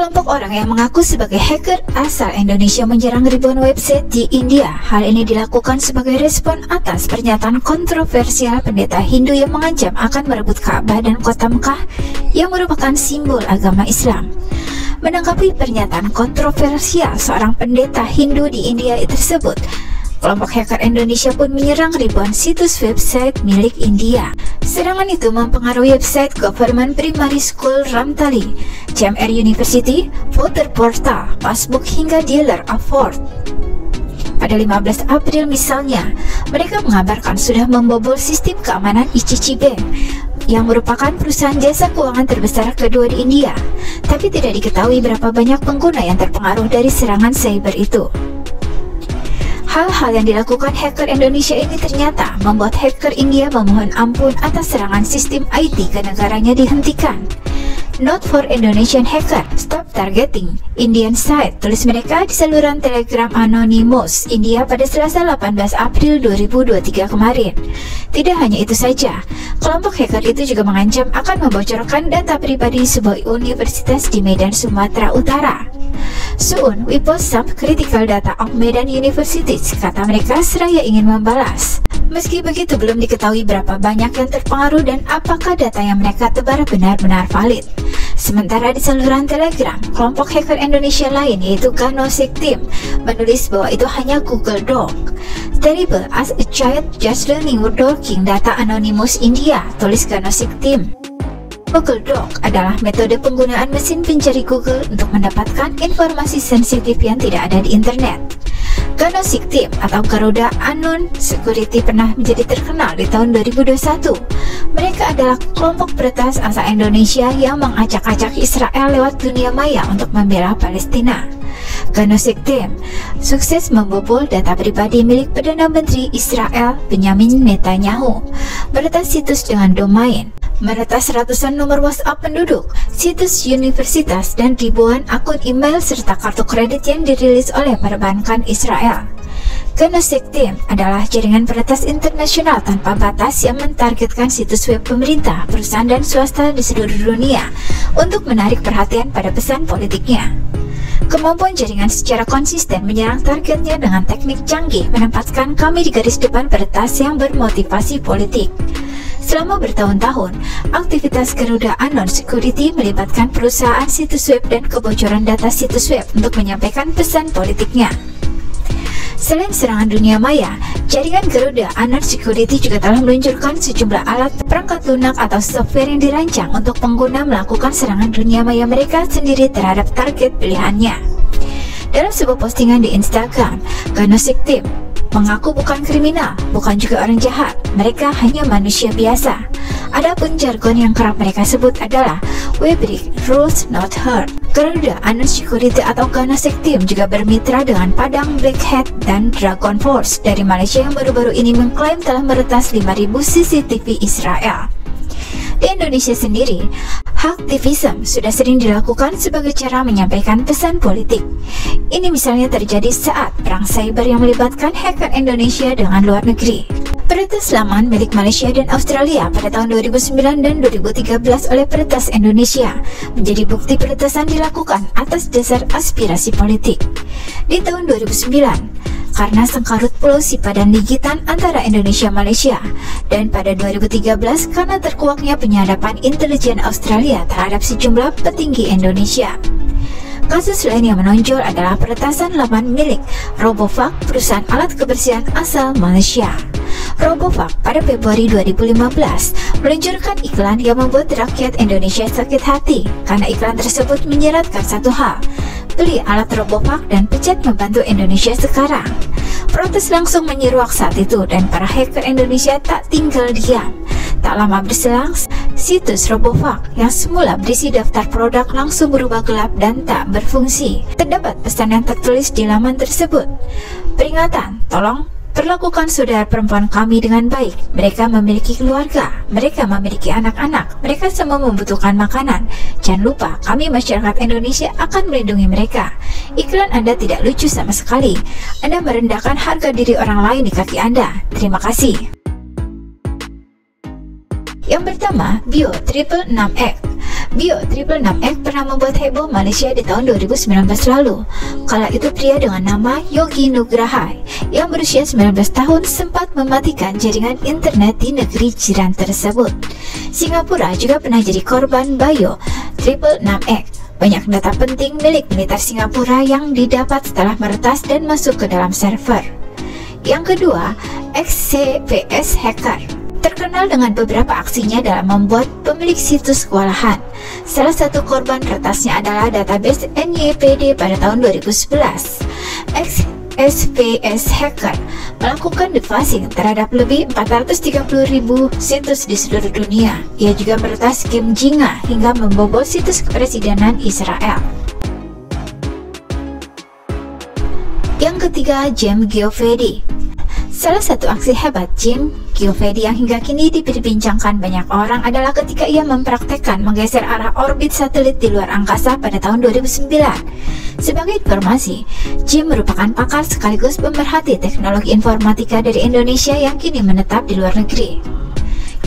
Sekelompok orang yang mengaku sebagai hacker asal Indonesia menyerang ribuan website di India. Hal ini dilakukan sebagai respon atas pernyataan kontroversial pendeta Hindu yang mengancam akan merebut Ka'bah dan kota Mekah yang merupakan simbol agama Islam. Menanggapi pernyataan kontroversial seorang pendeta Hindu di India tersebut, kelompok hacker Indonesia pun menyerang ribuan situs website milik India. Serangan itu mempengaruhi website Government Primary School Ramtali, CMR University, Voter Portal, Passbook hingga Dealer Award. Pada 15 April misalnya, mereka mengabarkan sudah membobol sistem keamanan ICICI Bank yang merupakan perusahaan jasa keuangan terbesar kedua di India, tapi tidak diketahui berapa banyak pengguna yang terpengaruh dari serangan cyber itu. Hal-hal yang dilakukan hacker Indonesia ini ternyata membuat hacker India memohon ampun atas serangan sistem IT ke negaranya dihentikan. Note for Indonesian hacker, stop targeting Indian site, tulis mereka di saluran Telegram Anonymous India pada Selasa 18 April 2023 kemarin. Tidak hanya itu saja, kelompok hacker itu juga mengancam akan membocorkan data pribadi sebuah universitas di Medan, Sumatera Utara. Soon, we post some critical data of Medan Universities, kata mereka seraya ingin membalas. Meski begitu, belum diketahui berapa banyak yang terpengaruh dan apakah data yang mereka tebar benar-benar valid. Sementara di saluran Telegram, kelompok hacker Indonesia lain yaitu Ganosik Team menulis bahwa itu hanya Google Doc. Terrible as a child just learning working data Anonymous India, tulis Ganosik Team. Google Doc adalah metode penggunaan mesin pencari Google untuk mendapatkan informasi sensitif yang tidak ada di internet. Ganosik Team atau Garuda Anon Security pernah menjadi terkenal di tahun 2021. Mereka adalah kelompok peretas asal Indonesia yang mengacak-acak Israel lewat dunia maya untuk membela Palestina. Ganosik Team sukses membobol data pribadi milik Perdana Menteri Israel Benjamin Netanyahu, meretas situs dengan domain, meretas ratusan nomor WhatsApp penduduk, situs universitas, dan ribuan akun email serta kartu kredit yang dirilis oleh perbankan Israel. Ganosik Team adalah jaringan peretas internasional tanpa batas yang mentargetkan situs web pemerintah, perusahaan, dan swasta di seluruh dunia untuk menarik perhatian pada pesan politiknya. Kemampuan jaringan secara konsisten menyerang targetnya dengan teknik canggih menempatkan kami di garis depan peretas yang bermotivasi politik. Selama bertahun-tahun, aktivitas Garuda Anon Security melibatkan perusahaan situs web dan kebocoran data situs web untuk menyampaikan pesan politiknya. Selain serangan dunia maya, jaringan Garuda Anon Security juga telah meluncurkan sejumlah alat perangkat lunak atau software yang dirancang untuk pengguna melakukan serangan dunia maya mereka sendiri terhadap target pilihannya. Dalam sebuah postingan di Instagram, Ganosik Team mengaku bukan kriminal, bukan juga orang jahat, mereka hanya manusia biasa. Adapun jargon yang kerap mereka sebut adalah "We break rules, not hurt". Garuda Anon Security atau Ganosik Team juga bermitra dengan Padang Black Hat dan Dragon Force dari Malaysia yang baru-baru ini mengklaim telah meretas 5.000 CCTV Israel. Di Indonesia sendiri, hacktivism sudah sering dilakukan sebagai cara menyampaikan pesan politik. Ini misalnya terjadi saat perang cyber yang melibatkan hacker Indonesia dengan luar negeri. Peretas laman milik Malaysia dan Australia pada tahun 2009 dan 2013 oleh peretas Indonesia menjadi bukti peretasan dilakukan atas dasar aspirasi politik. Di tahun 2009, karena sengkarut Pulau Sipadan Ligitan antara Indonesia Malaysia, dan pada 2013 karena terkuaknya penyadapan intelijen Australia terhadap sejumlah petinggi Indonesia. Kasus lain yang menonjol adalah peretasan laman milik Robovac, perusahaan alat kebersihan asal Malaysia. Robovac pada Februari 2015 meluncurkan iklan yang membuat rakyat Indonesia sakit hati karena iklan tersebut menyeratkan satu hal: beli alat Robovac dan pencet membantu Indonesia sekarang. Protes langsung menyeruak saat itu dan para hacker Indonesia tak tinggal diam. Tak lama berselang, situs Robovac yang semula berisi daftar produk langsung berubah gelap dan tak berfungsi. Terdapat pesan yang tertulis di laman tersebut: peringatan, tolong perlakukan saudara perempuan kami dengan baik. Mereka memiliki keluarga, mereka memiliki anak-anak, mereka semua membutuhkan makanan. Jangan lupa, kami masyarakat Indonesia akan melindungi mereka. Iklan Anda tidak lucu sama sekali. Anda merendahkan harga diri orang lain di kaki Anda. Terima kasih. Yang pertama, Bio 666X. Bio 666X pernah membuat heboh Malaysia di tahun 2019 lalu. Kala itu pria dengan nama Yogi Nugraha yang berusia 19 tahun sempat mematikan jaringan internet di negeri jiran tersebut. Singapura juga pernah jadi korban Bio 666X. Banyak data penting milik militer Singapura yang didapat setelah meretas dan masuk ke dalam server. Yang kedua, XCPS Hacker. Terkenal dengan beberapa aksinya dalam membuat pemilik situs kewalahan. Salah satu korban retasnya adalah database NYPD pada tahun 2011. XCPS Hacker melakukan defacing terhadap lebih 430.000 situs di seluruh dunia. Ia juga meretas game Jinga hingga membobol situs kepresidenan Israel. Yang ketiga, James Geovedi. Salah satu aksi hebat James Geovedi yang hingga kini diperbincangkan banyak orang adalah ketika ia mempraktekkan menggeser arah orbit satelit di luar angkasa pada tahun 2009. Sebagai informasi, James merupakan pakar sekaligus pemerhati teknologi informatika dari Indonesia yang kini menetap di luar negeri.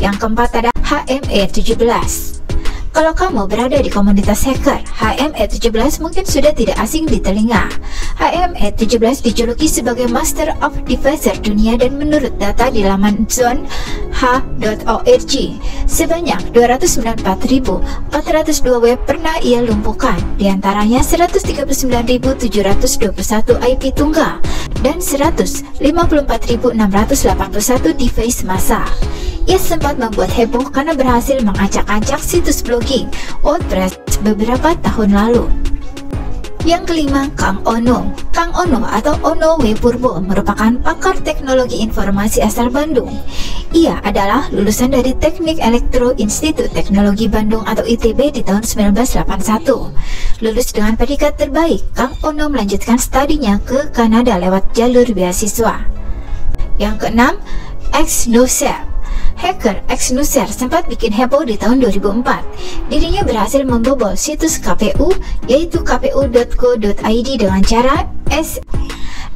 Yang keempat ada HME17. Kalau kamu berada di komunitas hacker, HME17 mungkin sudah tidak asing di telinga. HME17 dijuluki sebagai Master of Devicer dunia dan menurut data di laman zoneh.org, sebanyak 294.402 web pernah ia lumpuhkan, diantaranya 139.721 IP tunggal dan 154.681 device massal. Ia sempat membuat heboh karena berhasil mengacak-acak situs blogging WordPress beberapa tahun lalu. Yang kelima, Kang Ono. Kang Ono atau Ono W. Purbo merupakan pakar teknologi informasi asal Bandung. Ia adalah lulusan dari Teknik Elektro Institut Teknologi Bandung atau ITB di tahun 1981. Lulus dengan predikat terbaik, Kang Ono melanjutkan studinya ke Kanada lewat jalur beasiswa. Yang keenam, Xnuser. Hacker Xnuser sempat bikin heboh di tahun 2004. Dirinya berhasil membobol situs KPU, yaitu kpu.go.id dengan cara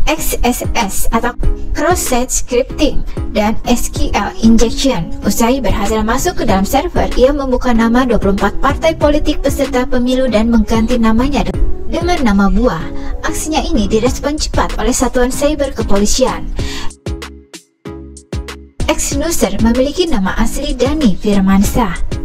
XSS atau cross-site scripting dan SQL injection. Usai berhasil masuk ke dalam server, ia membuka nama 24 partai politik peserta pemilu dan mengganti namanya dengan nama buah. Aksinya ini direspon cepat oleh Satuan Cyber Kepolisian. Xnuser memiliki nama asli Dani Firmansyah.